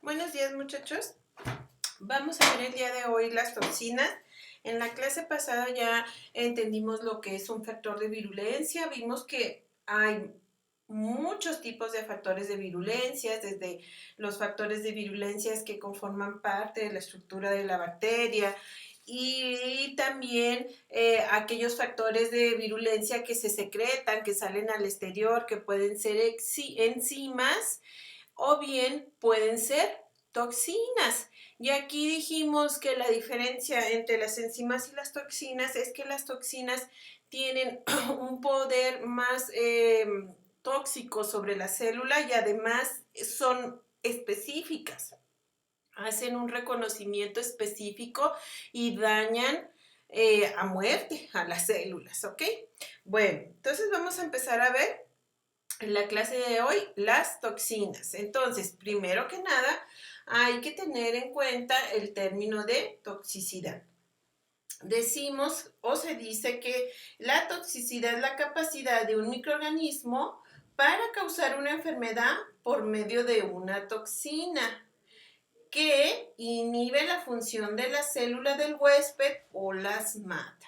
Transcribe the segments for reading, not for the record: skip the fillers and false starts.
Buenos días, muchachos. Vamos a ver el día de hoy las toxinas. En la clase pasada ya entendimos lo que es un factor de virulencia. Vimos que hay muchos tipos de factores de virulencia, desde los factores de virulencia que conforman parte de la estructura de la bacteria y también aquellos factores de virulencia que se secretan, que salen al exterior, que pueden ser enzimas o bien pueden ser toxinas. Y aquí dijimos que la diferencia entre las enzimas y las toxinas es que las toxinas tienen un poder más tóxico sobre la célula y además son específicas. Hacen un reconocimiento específico y dañan a muerte a las células, ¿ok? Bueno, entonces vamos a empezar a ver en la clase de hoy las toxinas. Entonces, primero que nada, hay que tener en cuenta el término de toxicidad. Decimos o se dice que la toxicidad es la capacidad de un microorganismo para causar una enfermedad por medio de una toxina que inhibe la función de la célula del huésped o las mata.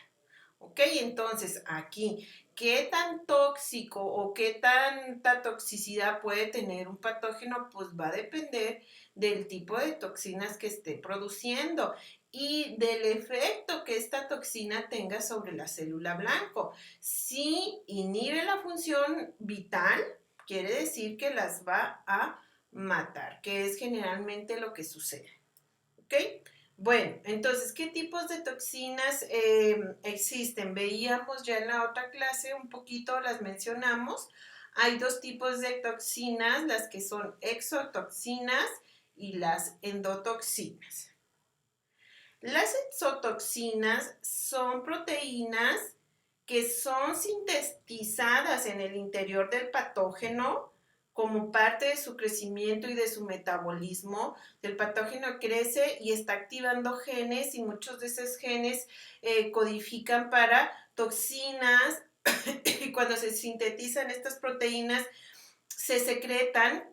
¿Ok? Entonces, aquí, ¿qué tan tóxico o qué tanta toxicidad puede tener un patógeno? Pues va a depender del tipo de toxinas que esté produciendo y del efecto que esta toxina tenga sobre la célula blanco. Si inhibe la función vital, quiere decir que las va a matar, que es generalmente lo que sucede. ¿Ok? Bueno, entonces, ¿qué tipos de toxinas existen? Veíamos ya en la otra clase un poquito, las mencionamos. Hay dos tipos de toxinas, las que son exotoxinas y las endotoxinas. Las exotoxinas son proteínas que son sintetizadas en el interior del patógeno como parte de su crecimiento y de su metabolismo. El patógeno crece y está activando genes y muchos de esos genes codifican para toxinas y cuando se sintetizan estas proteínas se secretan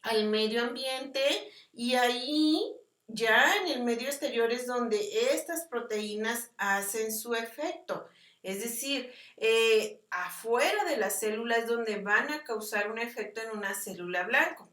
al medio ambiente y ahí ya en el medio exterior es donde estas proteínas hacen su efecto. Es decir, afuera de la célula es donde van a causar un efecto en una célula blanco.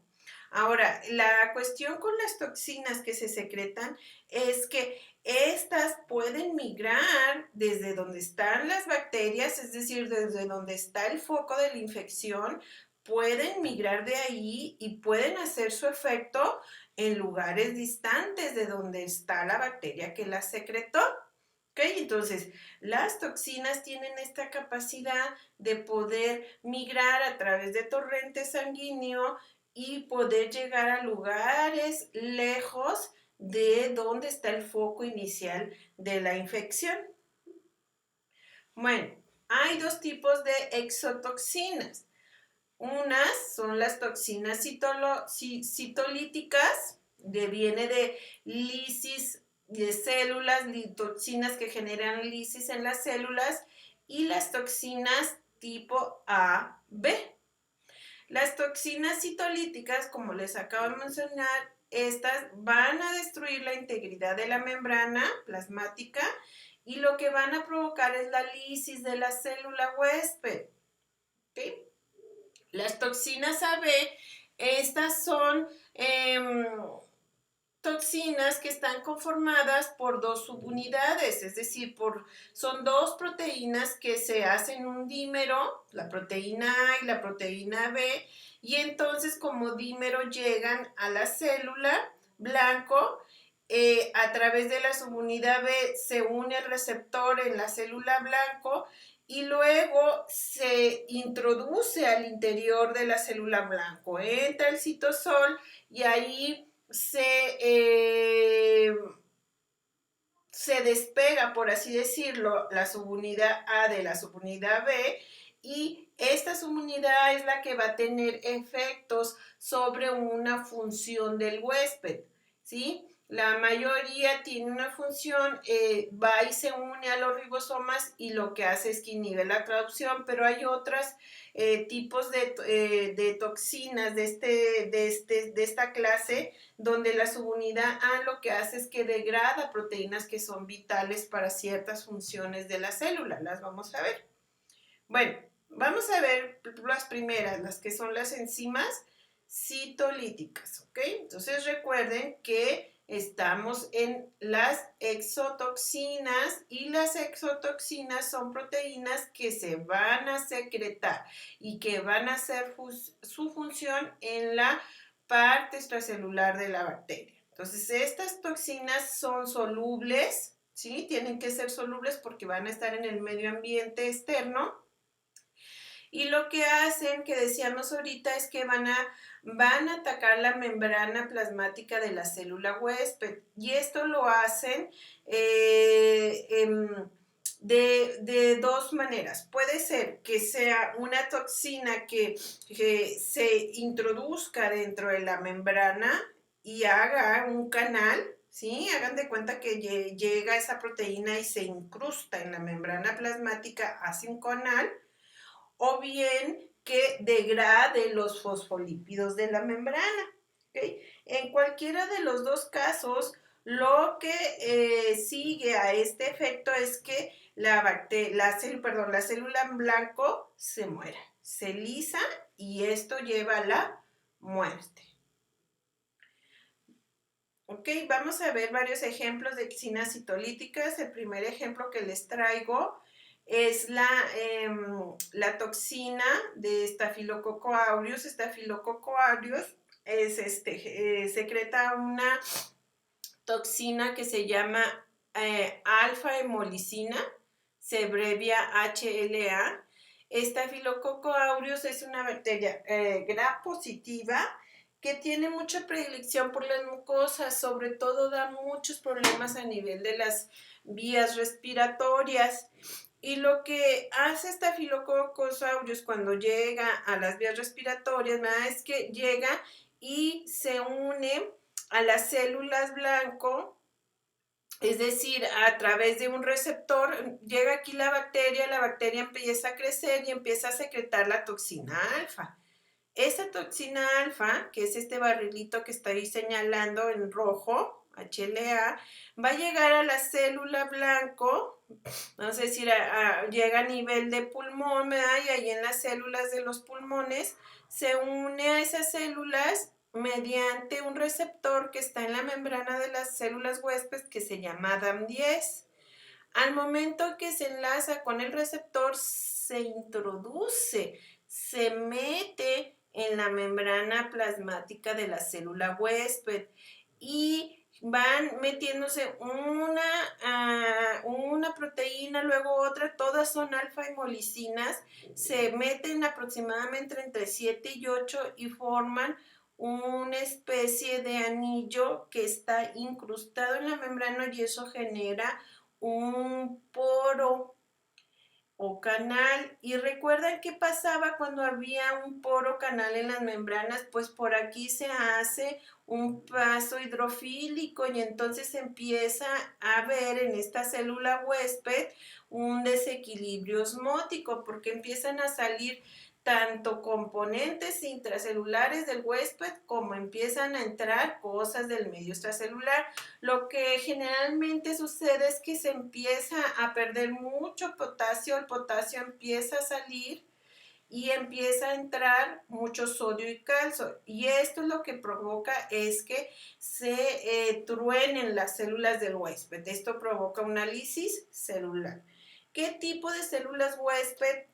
Ahora, la cuestión con las toxinas que se secretan es que estas pueden migrar desde donde están las bacterias, es decir, desde donde está el foco de la infección, pueden migrar de ahí y pueden hacer su efecto en lugares distantes de donde está la bacteria que la secretó. ¿Ok? Entonces, las toxinas tienen esta capacidad de poder migrar a través de torrente sanguíneo y poder llegar a lugares lejos de donde está el foco inicial de la infección. Bueno, hay dos tipos de exotoxinas. Unas son las toxinas citolíticas, que viene de lisis de células, toxinas que generan lisis en las células, y las toxinas tipo A, B. Las toxinas citolíticas, como les acabo de mencionar, estas van a destruir la integridad de la membrana plasmática y lo que van a provocar es la lisis de la célula huésped. ¿Okay? Las toxinas AB, estas son toxinas que están conformadas por dos subunidades, es decir, son dos proteínas que se hacen un dímero, la proteína A y la proteína B, y entonces como dímero llegan a la célula blanco. A través de la subunidad B se une el receptor en la célula blanco y luego se introduce al interior de la célula blanco. Entra el citosol y ahí se despega, por así decirlo, la subunidad A de la subunidad B y esta subunidad es la que va a tener efectos sobre una función del huésped, ¿sí? La mayoría tiene una función, va y se une a los ribosomas y lo que hace es que inhibe la traducción, pero hay otros tipos de toxinas de esta clase donde la subunidad A lo que hace es que degrada proteínas que son vitales para ciertas funciones de la célula. Las vamos a ver. Bueno, vamos a ver las primeras, las que son las enzimas citolíticas, ¿ok? Entonces recuerden que estamos en las exotoxinas y las exotoxinas son proteínas que se van a secretar y que van a hacer su función en la parte extracelular de la bacteria. Entonces estas toxinas son solubles, ¿sí? Tienen que ser solubles porque van a estar en el medio ambiente externo. Y lo que hacen, que decíamos ahorita, es que van a atacar la membrana plasmática de la célula huésped. Y esto lo hacen de dos maneras. Puede ser que sea una toxina que se introduzca dentro de la membrana y haga un canal, ¿sí? Hagan de cuenta que llega esa proteína y se incrusta en la membrana plasmática, hace un canal, o bien que degrade los fosfolípidos de la membrana. ¿Okay? En cualquiera de los dos casos, lo que sigue a este efecto es que la célula en blanco se muera, se lisa y esto lleva a la muerte. Ok, vamos a ver varios ejemplos de toxinas citolíticas. El primer ejemplo que les traigo es la toxina de Staphylococcus aureus. Staphylococcus aureus secreta una toxina que se llama alfa-hemolicina, se abrevia HLA. Staphylococcus aureus es una bacteria gram positiva que tiene mucha predilección por las mucosas, sobre todo da muchos problemas a nivel de las vías respiratorias. Y lo que hace Staphylococcus aureus cuando llega a las vías respiratorias, ¿verdad?, es que llega y se une a las células blanco, es decir, a través de un receptor, llega aquí la bacteria empieza a crecer y empieza a secretar la toxina alfa. Esa toxina alfa, que es este barrilito que estoy señalando en rojo, HLA, va a llegar a la célula blanco, vamos a decir, llega a nivel de pulmón, ¿verdad? Y ahí en las células de los pulmones se une a esas células mediante un receptor que está en la membrana de las células huéspedes que se llama DAM10. Al momento que se enlaza con el receptor, se introduce, se mete en la membrana plasmática de la célula huésped y van metiéndose una proteína, luego otra, todas son alfa-hemolicinas, se meten aproximadamente entre 7 y 8 y forman una especie de anillo que está incrustado en la membrana y eso genera un poro o canal. Y recuerdan qué pasaba cuando había un poro canal en las membranas, pues por aquí se hace un paso hidrofílico y entonces se empieza a ver en esta célula huésped un desequilibrio osmótico porque empiezan a salir tanto componentes intracelulares del huésped como empiezan a entrar cosas del medio extracelular. Lo que generalmente sucede es que se empieza a perder mucho potasio, el potasio empieza a salir y empieza a entrar mucho sodio y calcio. Y esto lo que provoca es que se truenen las células del huésped. Esto provoca una lisis celular. ¿Qué tipo de células huésped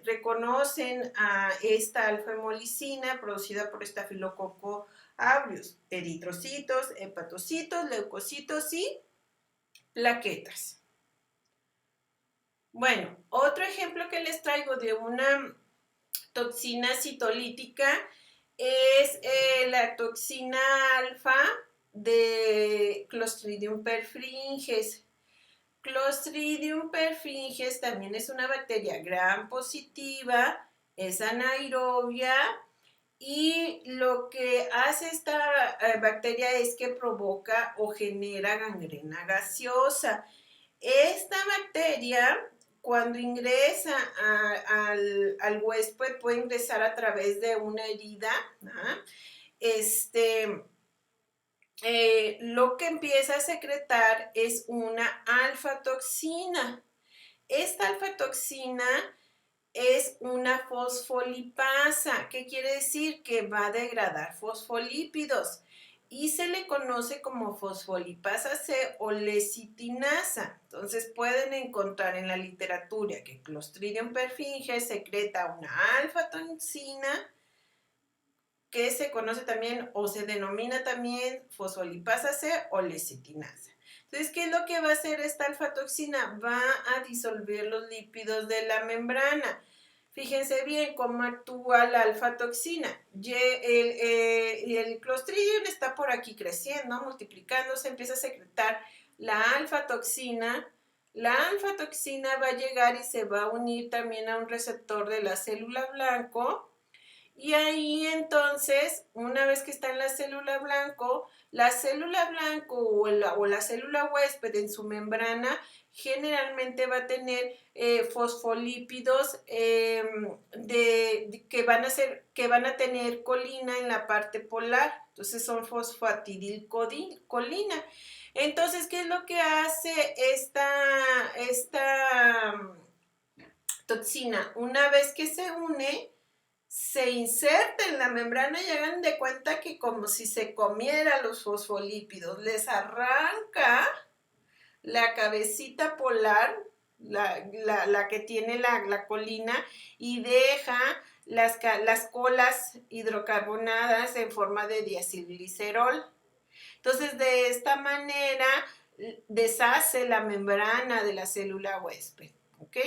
reconocen a esta alfa-hemolicina producida por Staphylococcus aureus? Eritrocitos, hepatocitos, leucocitos y plaquetas. Bueno, otro ejemplo que les traigo de una toxina citolítica es la toxina alfa de Clostridium perfringens. Clostridium perfringens también es una bacteria gram positiva, es anaerobia Y lo que hace esta bacteria es que provoca o genera gangrena gaseosa. Esta bacteria, cuando ingresa al huésped, puede ingresar a través de una herida, ¿no? Lo que empieza a secretar es una alfa-toxina. Esta alfa-toxina es una fosfolipasa. ¿Qué quiere decir? Que va a degradar fosfolípidos y se le conoce como fosfolipasa C o lecitinasa. Entonces pueden encontrar en la literatura que Clostridium perfringens secreta una alfa-toxina que se conoce también o se denomina también fosfolipasa C o lecitinasa. Entonces, ¿qué es lo que va a hacer esta alfa-toxina? Va a disolver los lípidos de la membrana. Fíjense bien cómo actúa la alfa-toxina. El Clostridium está por aquí creciendo, multiplicándose, empieza a secretar la alfa-toxina. La alfa-toxina va a llegar y se va a unir también a un receptor de la célula blanco. Y ahí entonces, una vez que está en la célula blanco o la célula huésped en su membrana generalmente va a tener fosfolípidos que van a tener colina en la parte polar. Entonces son fosfatidilcolina. Entonces, ¿qué es lo que hace esta toxina? Una vez que se une, se inserta en la membrana y hagan de cuenta que como si se comiera los fosfolípidos, les arranca la cabecita polar, la que tiene la colina, y deja las colas hidrocarbonadas en forma de diacilglicerol. Entonces, de esta manera deshace la membrana de la célula huésped, ¿ok?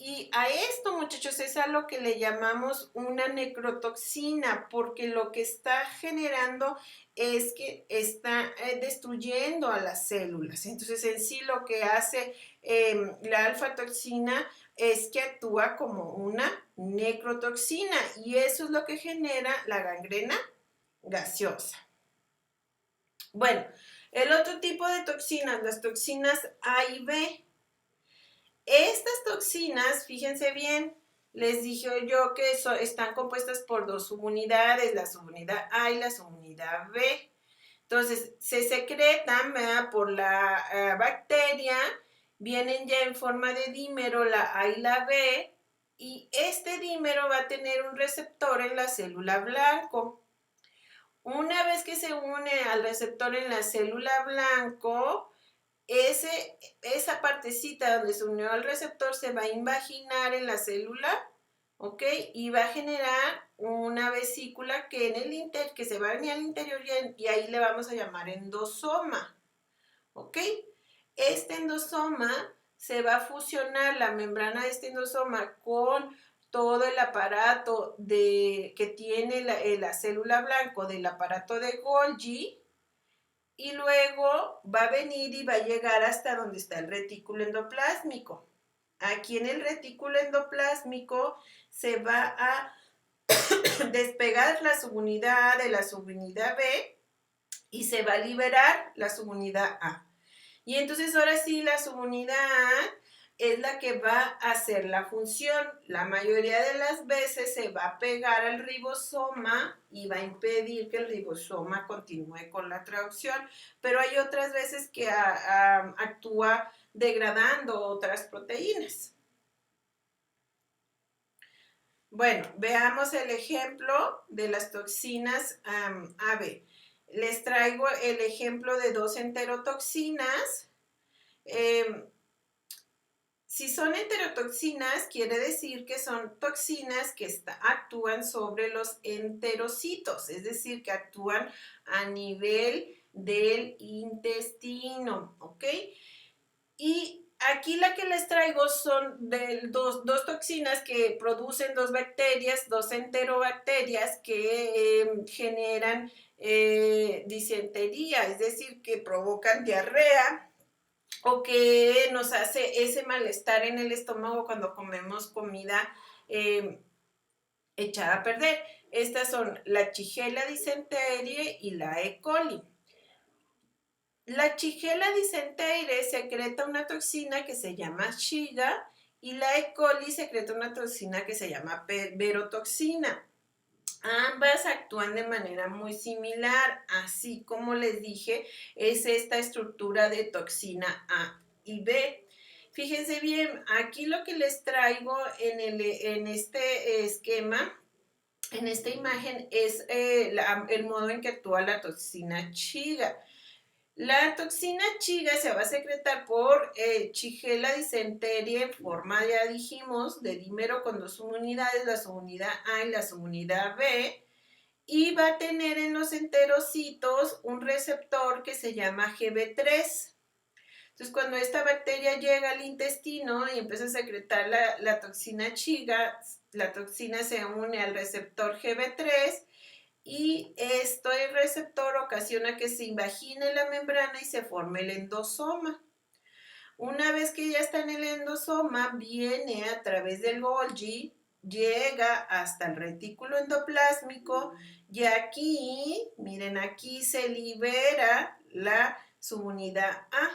Y a esto, muchachos, es a lo que le llamamos una necrotoxina, porque lo que está generando es que está destruyendo a las células. Entonces, en sí lo que hace la alfa-toxina es que actúa como una necrotoxina y eso es lo que genera la gangrena gaseosa. Bueno, el otro tipo de toxinas, las toxinas A y B. Estas toxinas, fíjense bien, les dije yo que están compuestas por dos subunidades, la subunidad A y la subunidad B. Entonces, se secretan, ¿verdad?, por la bacteria, vienen ya en forma de dímero la A y la B, y este dímero va a tener un receptor en la célula blanco. Una vez que se une al receptor en la célula blanco, esa partecita donde se unió al receptor se va a invaginar en la célula, ¿ok? Y va a generar una vesícula que se va a venir al interior y ahí le vamos a llamar endosoma, ¿ok? Este endosoma se va a fusionar la membrana de este endosoma con todo el aparato que tiene la célula blanco del aparato de Golgi, y luego va a venir y va a llegar hasta donde está el retículo endoplásmico. Aquí en el retículo endoplásmico se va a despegar la subunidad A de la subunidad B y se va a liberar la subunidad A. Y entonces ahora sí la subunidad A es la que va a hacer la función. La mayoría de las veces se va a pegar al ribosoma y va a impedir que el ribosoma continúe con la traducción, pero hay otras veces que actúa degradando otras proteínas. Bueno, veamos el ejemplo de las toxinas AB. Les traigo el ejemplo de dos enterotoxinas. Si son enterotoxinas, quiere decir que son toxinas que actúan sobre los enterocitos, es decir, que actúan a nivel del intestino, ¿ok? Y aquí la que les traigo son dos toxinas que producen dos bacterias, dos enterobacterias que generan disentería, es decir, que provocan diarrea o que nos hace ese malestar en el estómago cuando comemos comida echada a perder. Estas son la Shigella dysenterie y la E. coli. La Shigella dysenterie secreta una toxina que se llama Shiga y la E. coli secreta una toxina que se llama verotoxina. Ambas actúan de manera muy similar, así como les dije, es esta estructura de toxina A y B. Fíjense bien, aquí lo que les traigo en este esquema, en esta imagen, es el modo en que actúa la toxina Shiga. La toxina Shiga se va a secretar por Shigella dysenterie en forma, ya dijimos, de dímero con dos subunidades, la subunidad A y la subunidad B, y va a tener en los enterocitos un receptor que se llama GB3. Entonces, cuando esta bacteria llega al intestino y empieza a secretar la toxina Shiga, la toxina se une al receptor GB3 y este receptor ocasiona que se invagine la membrana y se forme el endosoma. Una vez que ya está en el endosoma, viene a través del Golgi, llega hasta el retículo endoplásmico y aquí, miren, aquí se libera la subunidad A.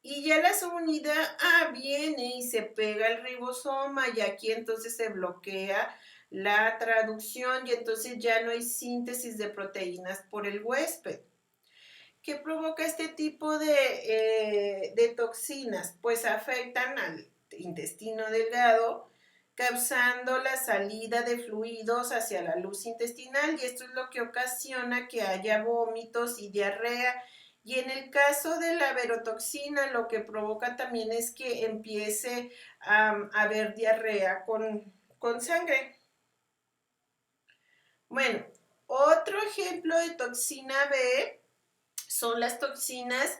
Y ya la subunidad A viene y se pega al ribosoma y aquí entonces se bloquea la traducción y entonces ya no hay síntesis de proteínas por el huésped. ¿Qué provoca este tipo de toxinas? Pues afectan al intestino delgado, causando la salida de fluidos hacia la luz intestinal y esto es lo que ocasiona que haya vómitos y diarrea. Y en el caso de la verotoxina, lo que provoca también es que empiece a haber diarrea con sangre. Bueno, otro ejemplo de toxina B son las toxinas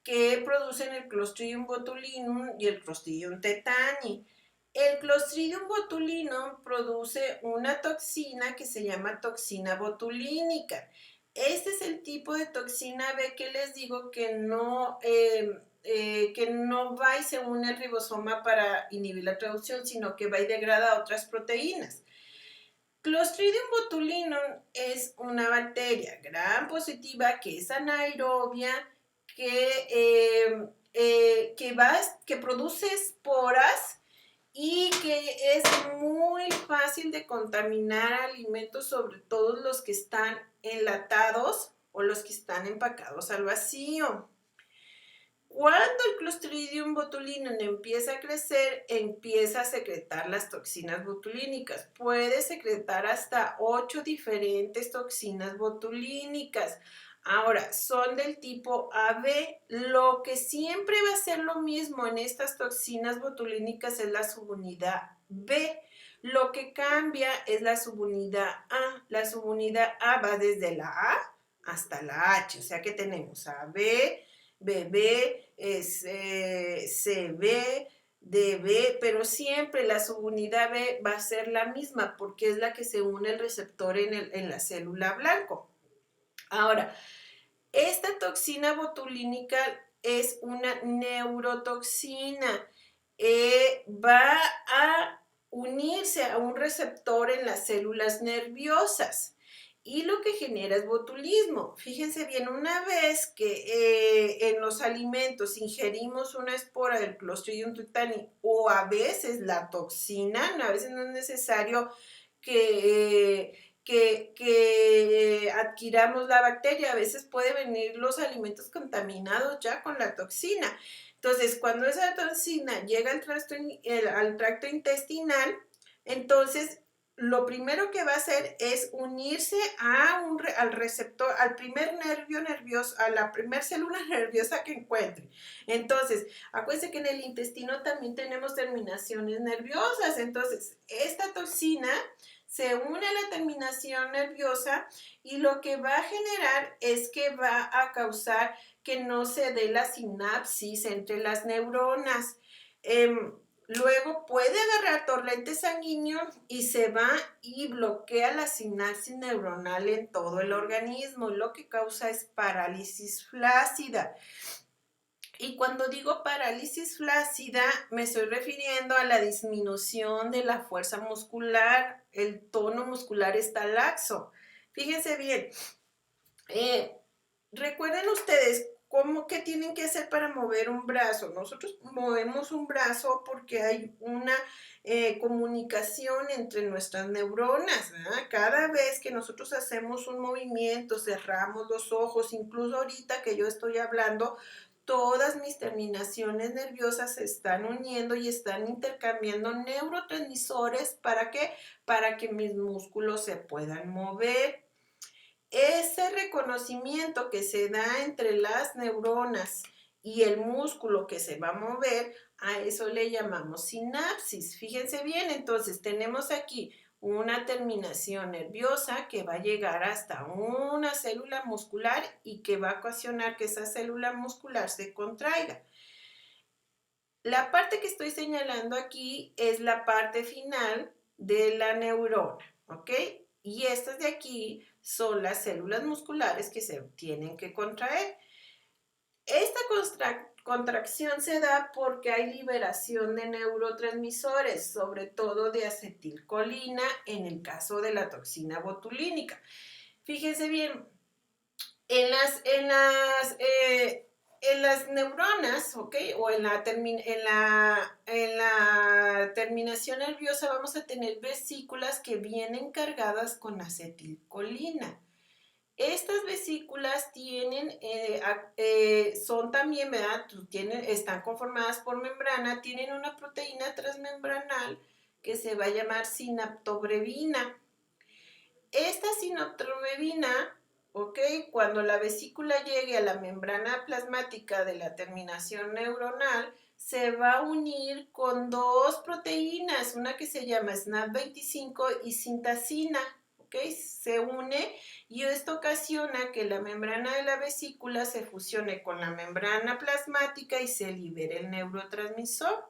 que producen el Clostridium botulinum y el Clostridium tetani. El Clostridium botulinum produce una toxina que se llama toxina botulínica. Este es el tipo de toxina B que les digo que no va y se une al ribosoma para inhibir la traducción, sino que va y degrada otras proteínas. Clostridium botulinum es una bacteria gram positiva que es anaerobia, que produce esporas y que es muy fácil de contaminar alimentos, sobre todo los que están enlatados o los que están empacados al vacío. Cuando el Clostridium botulinum empieza a crecer, empieza a secretar las toxinas botulínicas. Puede secretar hasta 8 diferentes toxinas botulínicas. Ahora, son del tipo AB. Lo que siempre va a ser lo mismo en estas toxinas botulínicas es la subunidad B. Lo que cambia es la subunidad A. La subunidad A va desde la A hasta la H. O sea que tenemos AB, BB, CB, DB, pero siempre la subunidad B va a ser la misma porque es la que se une al receptor en la célula blanco. Ahora, esta toxina botulínica es una neurotoxina. Va a unirse a un receptor en las células nerviosas y lo que genera es botulismo. Fíjense bien, una vez que en los alimentos ingerimos una espora del Clostridium tetani o a veces la toxina, a veces no es necesario que adquiramos la bacteria, a veces puede venir los alimentos contaminados ya con la toxina. Entonces, cuando esa toxina llega al tracto intestinal, entonces lo primero que va a hacer es unirse al receptor, al primer nervio nervioso, a la primer célula nerviosa que encuentre. Entonces, acuérdense que en el intestino también tenemos terminaciones nerviosas. Entonces, esta toxina se une a la terminación nerviosa y lo que va a generar es que va a causar que no se dé la sinapsis entre las neuronas. Luego puede agarrar torrente sanguíneo y se va y bloquea la sinapsis neuronal en todo el organismo. Lo que causa es parálisis flácida. Y cuando digo parálisis flácida, me estoy refiriendo a la disminución de la fuerza muscular. El tono muscular está laxo. Fíjense bien, eh, recuerden ustedes cómo que tienen que hacer para mover un brazo. Nosotros movemos un brazo porque hay una comunicación entre nuestras neuronas, ¿verdad? Cada vez que nosotros hacemos un movimiento, cerramos los ojos, incluso ahorita que yo estoy hablando, todas mis terminaciones nerviosas se están uniendo y están intercambiando neurotransmisores. ¿Para qué? Para que mis músculos se puedan mover. Ese reconocimiento que se da entre las neuronas y el músculo que se va a mover, a eso le llamamos sinapsis. Fíjense bien, entonces tenemos aquí una terminación nerviosa que va a llegar hasta una célula muscular y que va a ocasionar que esa célula muscular se contraiga. La parte que estoy señalando aquí es la parte final de la neurona, ¿ok? Y estas de aquí son las células musculares que se tienen que contraer. Esta contracción se da porque hay liberación de neurotransmisores, sobre todo de acetilcolina en el caso de la toxina botulínica. Fíjense bien, en las neuronas, ¿ok? O en la terminación nerviosa vamos a tener vesículas que vienen cargadas con acetilcolina. Estas vesículas son también, ¿verdad? Están conformadas por membrana, tienen una proteína transmembranal que se va a llamar sinaptobrevina. Esta sinaptobrevina, ¿ok? Cuando la vesícula llegue a la membrana plasmática de la terminación neuronal, se va a unir con dos proteínas, una que se llama SNAP25 y sintacina, ¿ok? Se une y esto ocasiona que la membrana de la vesícula se fusione con la membrana plasmática y se libere el neurotransmisor.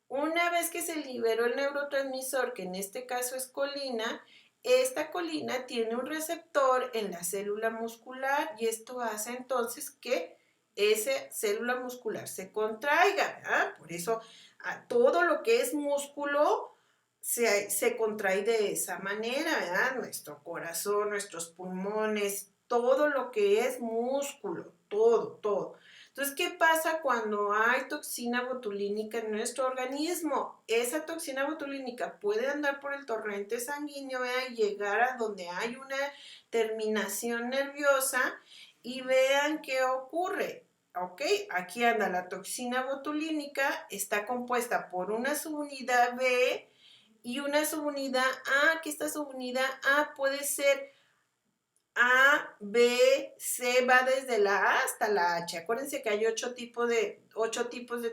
Una vez que se liberó el neurotransmisor, que en este caso es colina, esta colina tiene un receptor en la célula muscular y esto hace entonces que esa célula muscular se contraiga, ¿verdad? Por eso todo lo que es músculo se contrae de esa manera, ¿verdad? Nuestro corazón, nuestros pulmones, todo lo que es músculo, todo. Entonces, ¿qué pasa cuando hay toxina botulínica en nuestro organismo? Esa toxina botulínica puede andar por el torrente sanguíneo, ¿verdad? Y llegar a donde hay una terminación nerviosa y vean qué ocurre. ¿Ok? Aquí anda la toxina botulínica, está compuesta por una subunidad B y una subunidad A, que esta subunidad A puede ser A, B, C, va desde la A hasta la H. Acuérdense que hay 8 tipos de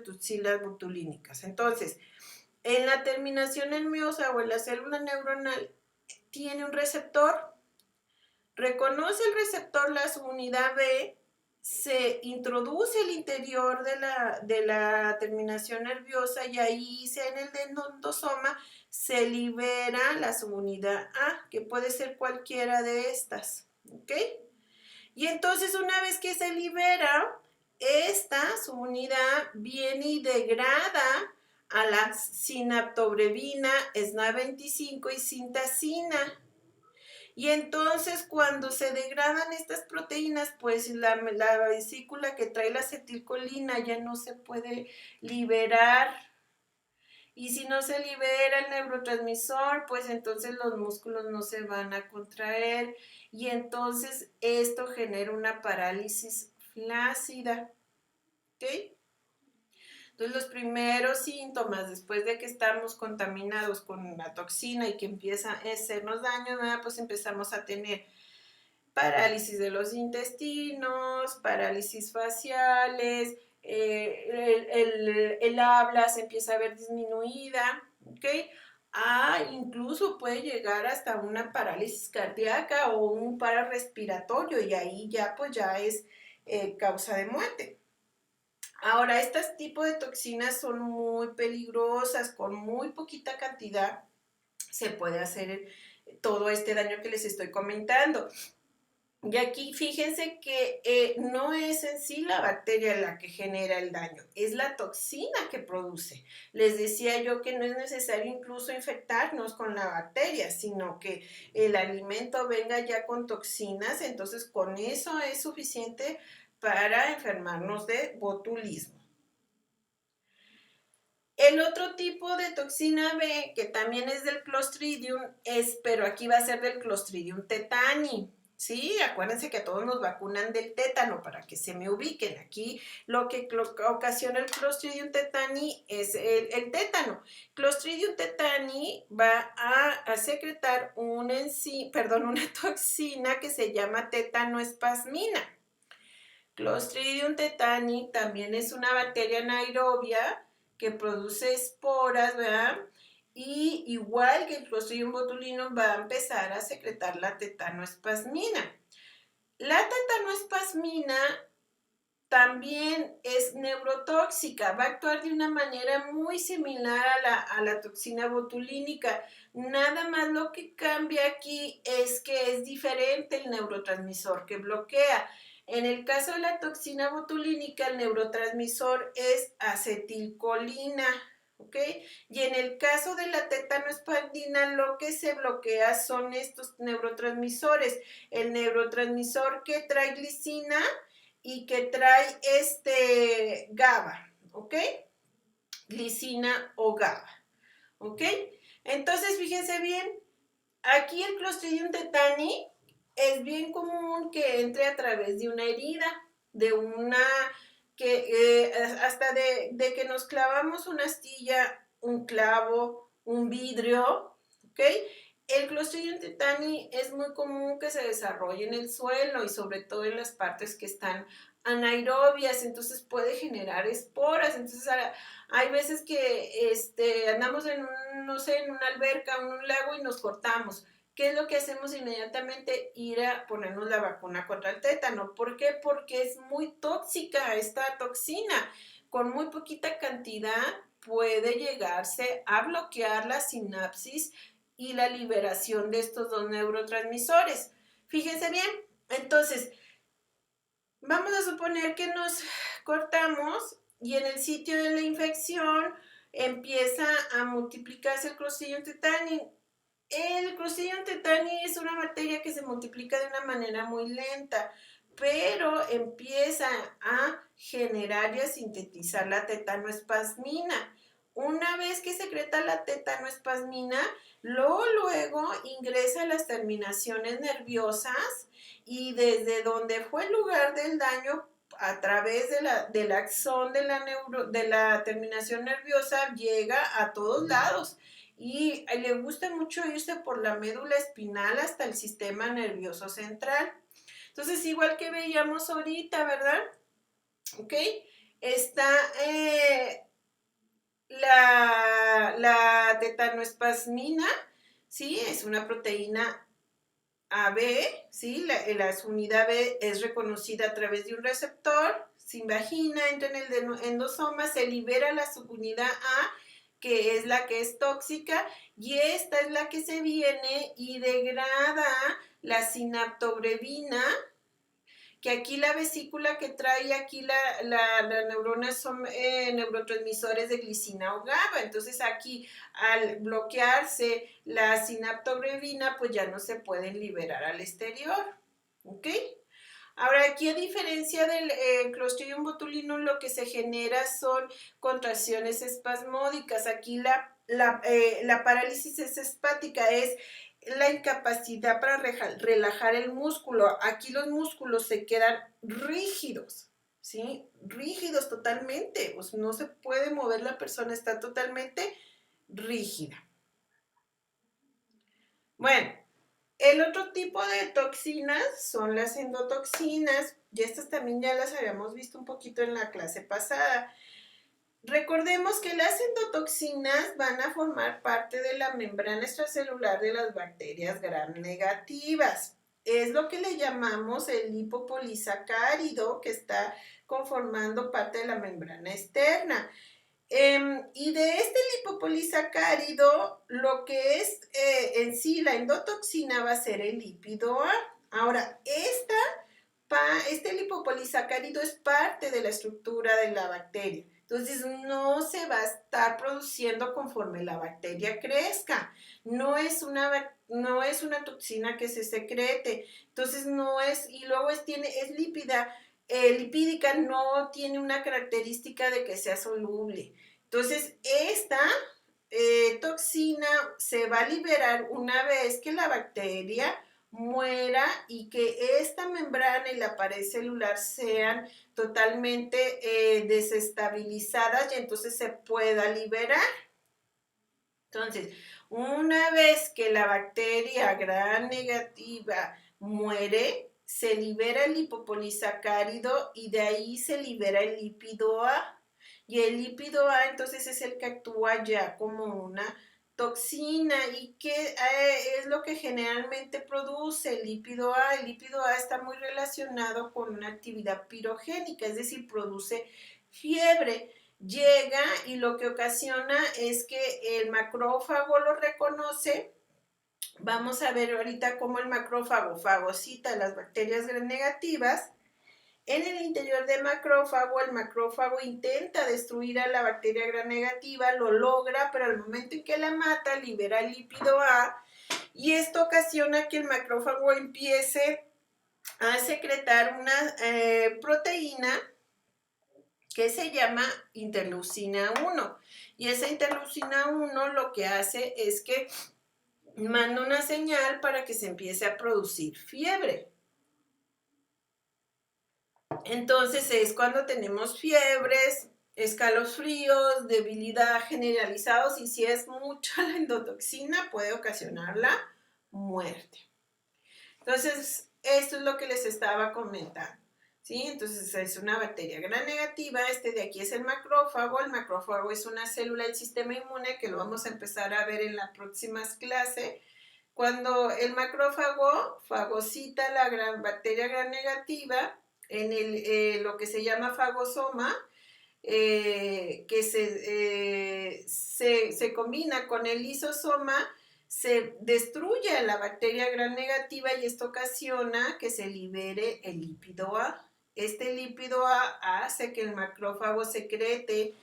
toxinas botulínicas. Entonces, en la terminación nerviosa o en la célula neuronal tiene un receptor. Reconoce el receptor la subunidad B, se introduce al interior de la terminación nerviosa y ahí, sea en el endosoma, se libera la subunidad A, que puede ser cualquiera de estas. ¿Ok? Y entonces una vez que se libera, esta subunidad viene y degrada a la sinaptobrevina, SNAP25 y sintacina. Y entonces cuando se degradan estas proteínas, pues la vesícula que trae la acetilcolina ya no se puede liberar. Y si no se libera el neurotransmisor, pues entonces los músculos no se van a contraer y entonces esto genera una parálisis flácida. ¿Ok? Entonces los primeros síntomas después de que estamos contaminados con la toxina y que empieza a hacernos daño, ¿verdad? Pues empezamos a tener parálisis de los intestinos, parálisis faciales, el habla se empieza a ver disminuida, ¿ok? Incluso puede llegar hasta una parálisis cardíaca o un paro respiratorio y ahí ya pues ya es causa de muerte. Ahora, estos tipos de toxinas son muy peligrosas, con muy poquita cantidad se puede hacer todo este daño que les estoy comentando. Y aquí fíjense que no es en sí la bacteria la que genera el daño, es la toxina que produce. Les decía yo que no es necesario incluso infectarnos con la bacteria, sino que el alimento venga ya con toxinas, entonces con eso es suficiente para enfermarnos de botulismo. El otro tipo de toxina B, que también es del Clostridium, pero aquí va a ser del Clostridium tetani. Sí, acuérdense que a todos nos vacunan del tétano para que se me ubiquen. Aquí lo que ocasiona el Clostridium tetani es el tétano. Clostridium tetani va a secretar una toxina que se llama tetanoespasmina. Clostridium tetani también es una bacteria anaerobia que produce esporas, ¿verdad? Y igual que el Clostridium botulinum va a empezar a secretar la tetanoespasmina. La tetanoespasmina también es neurotóxica, va a actuar de una manera muy similar a la toxina botulínica. Nada más lo que cambia aquí es que es diferente el neurotransmisor que bloquea. En el caso de la toxina botulínica, el neurotransmisor es acetilcolina, ¿ok? Y en el caso de la tetanoespasmina, lo que se bloquea son estos neurotransmisores. El neurotransmisor que trae glicina y que trae GABA, ¿ok? Glicina o GABA, ¿ok? Entonces, fíjense bien, aquí el Clostridium tetani es bien común que entre a través de una herida, de una, hasta de que nos clavamos una astilla, un clavo, un vidrio, ¿ok? El Clostridium tetani es muy común que se desarrolle en el suelo y sobre todo en las partes que están anaerobias, entonces puede generar esporas. Entonces hay veces que andamos en no sé, en una alberca, en un lago y nos cortamos. ¿Qué es lo que hacemos inmediatamente? Ir a ponernos la vacuna contra el tétano. ¿Por qué? Porque es muy tóxica esta toxina. Con muy poquita cantidad puede llegarse a bloquear la sinapsis y la liberación de estos dos neurotransmisores. Fíjense bien, entonces, vamos a suponer que nos cortamos y en el sitio de la infección empieza a multiplicarse el Clostridium tetani. El Clostridium tetani es una bacteria que se multiplica de una manera muy lenta, pero empieza a generar y a sintetizar la tetanoespasmina. Una vez que secreta la tetanoespasmina, luego ingresa a las terminaciones nerviosas y desde donde fue el lugar del daño, a través del axón de la terminación nerviosa, llega a todos lados y le gusta mucho irse por la médula espinal hasta el sistema nervioso central. Entonces, igual que veíamos ahorita, ¿verdad? ¿Ok? Está la tetanoespasmina, ¿sí? Es una proteína AB, ¿sí? La subunidad B es reconocida a través de un receptor, se invagina, entra en el endosoma, se libera la subunidad A, que es la que es tóxica, y esta es la que se viene y degrada la sinaptobrevina, que aquí la vesícula que trae aquí la neurona son neurotransmisores de glicina o GABA. Entonces aquí al bloquearse la sinaptobrevina, pues ya no se pueden liberar al exterior. ¿Ok? Ahora aquí, a diferencia del Clostridium botulinum, lo que se genera son contracciones espasmódicas. Aquí la parálisis espástica es la incapacidad para relajar el músculo. Aquí los músculos se quedan rígidos, ¿sí? Rígidos totalmente. Pues no se puede mover la persona, está totalmente rígida. Bueno, el otro tipo de toxinas son las endotoxinas, y estas también ya las habíamos visto un poquito en la clase pasada. Recordemos que las endotoxinas van a formar parte de la membrana extracelular de las bacterias gram negativas. Es lo que le llamamos el lipopolisacárido, que está conformando parte de la membrana externa. Y de este lipopolisacárido, lo que es en sí la endotoxina va a ser el lípido A. Ahora, este lipopolisacárido es parte de la estructura de la bacteria. Entonces, no se va a estar produciendo conforme la bacteria crezca. No es una toxina que se secrete. Entonces, y luego es lípida, lipídica, no tiene una característica de que sea soluble. Entonces, esta toxina se va a liberar una vez que la bacteria muera y que esta membrana y la pared celular sean totalmente desestabilizadas y entonces se pueda liberar. Entonces, una vez que la bacteria gram negativa muere, se libera el lipopolisacárido y de ahí se libera el lípido A. Y el lípido A entonces es el que actúa ya como una toxina. ¿Y qué es lo que generalmente produce el lípido A? El lípido A está muy relacionado con una actividad pirogénica, es decir, produce fiebre. Llega y lo que ocasiona es que el macrófago lo reconoce. Vamos a ver ahorita cómo el macrófago fagocita las bacterias gram negativas. En el interior del macrófago, el macrófago intenta destruir a la bacteria gram negativa, lo logra, pero al momento en que la mata, libera el lípido A y esto ocasiona que el macrófago empiece a secretar una proteína que se llama interleucina 1. Y esa interleucina 1 lo que hace es que manda una señal para que se empiece a producir fiebre. Entonces es cuando tenemos fiebres, escalofríos, debilidad generalizados y si es mucha la endotoxina puede ocasionar la muerte. Entonces, esto es lo que les estaba comentando. ¿Sí? Entonces es una bacteria gram negativa, de aquí es el macrófago es una célula del sistema inmune que lo vamos a empezar a ver en las próximas clases. Cuando el macrófago fagocita la bacteria gram negativa en lo que se llama fagosoma, que se combina con el lisosoma, se destruye a la bacteria gram negativa y esto ocasiona que se libere el lípido A. Este lípido A hace que el macrófago secrete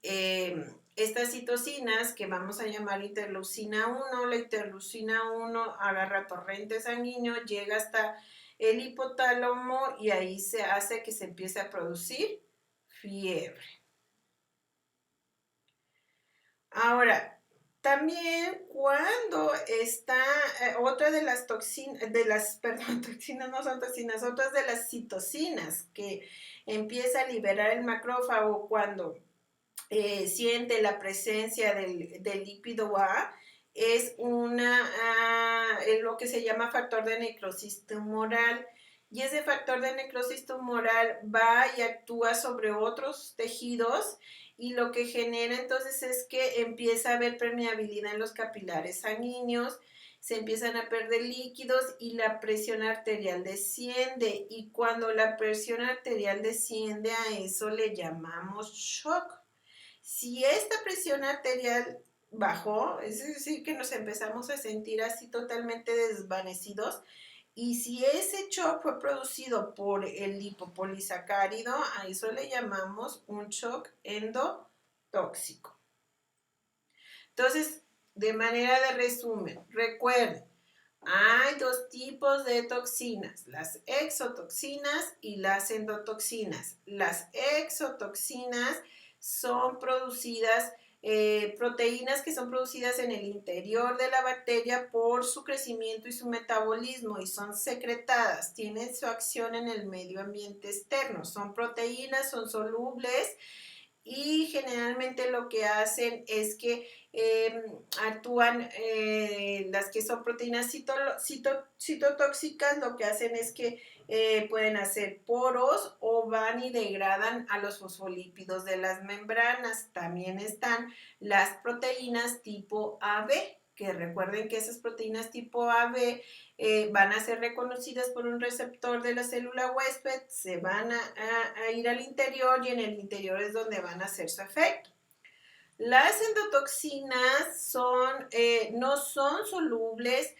estas citocinas que vamos a llamar interleucina 1. La interleucina 1 agarra torrente sanguíneo, llega hasta el hipotálamo y ahí se hace que se empiece a producir fiebre. Ahora, también cuando está otra de las toxinas, toxinas no son toxinas, otras de las citocinas que empieza a liberar el macrófago cuando siente la presencia del lípido A, es lo que se llama factor de necrosis tumoral. Y ese factor de necrosis tumoral va y actúa sobre otros tejidos y lo que genera entonces es que empieza a haber permeabilidad en los capilares sanguíneos, se empiezan a perder líquidos y la presión arterial desciende. Y cuando la presión arterial desciende, a eso le llamamos shock. Si esta presión arterial bajó, es decir, que nos empezamos a sentir así totalmente desvanecidos, y si ese shock fue producido por el lipopolisacárido, a eso le llamamos un shock endotóxico. Entonces, de manera de resumen, recuerden, hay dos tipos de toxinas, las exotoxinas y las endotoxinas. Las exotoxinas son producidas, proteínas que son producidas en el interior de la bacteria por su crecimiento y su metabolismo y son secretadas, tienen su acción en el medio ambiente externo, son proteínas, son solubles y generalmente lo que hacen es que actúan, las que son proteínas citotóxicas, lo que hacen es que pueden hacer poros o van y degradan a los fosfolípidos de las membranas. También están las proteínas tipo AB, que recuerden que esas proteínas tipo AB van a ser reconocidas por un receptor de la célula huésped, se van a ir al interior y en el interior es donde van a hacer su efecto. Las endotoxinas no son solubles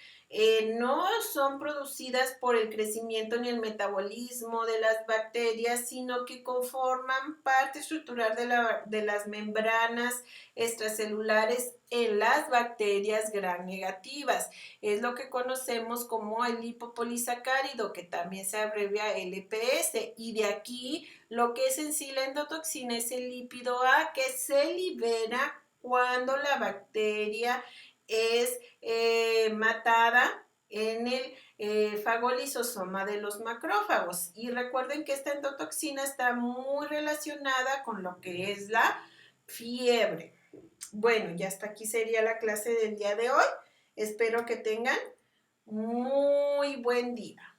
no son producidas por el crecimiento ni el metabolismo de las bacterias, sino que conforman parte estructural de las membranas extracelulares en las bacterias gram negativas. Es lo que conocemos como el lipopolisacárido, que también se abrevia LPS, y de aquí lo que es en sí la endotoxina es el lípido A que se libera cuando la bacteria es matada en el fagolisosoma de los macrófagos. Y recuerden que esta endotoxina está muy relacionada con lo que es la fiebre. Bueno, ya hasta aquí sería la clase del día de hoy. Espero que tengan muy buen día.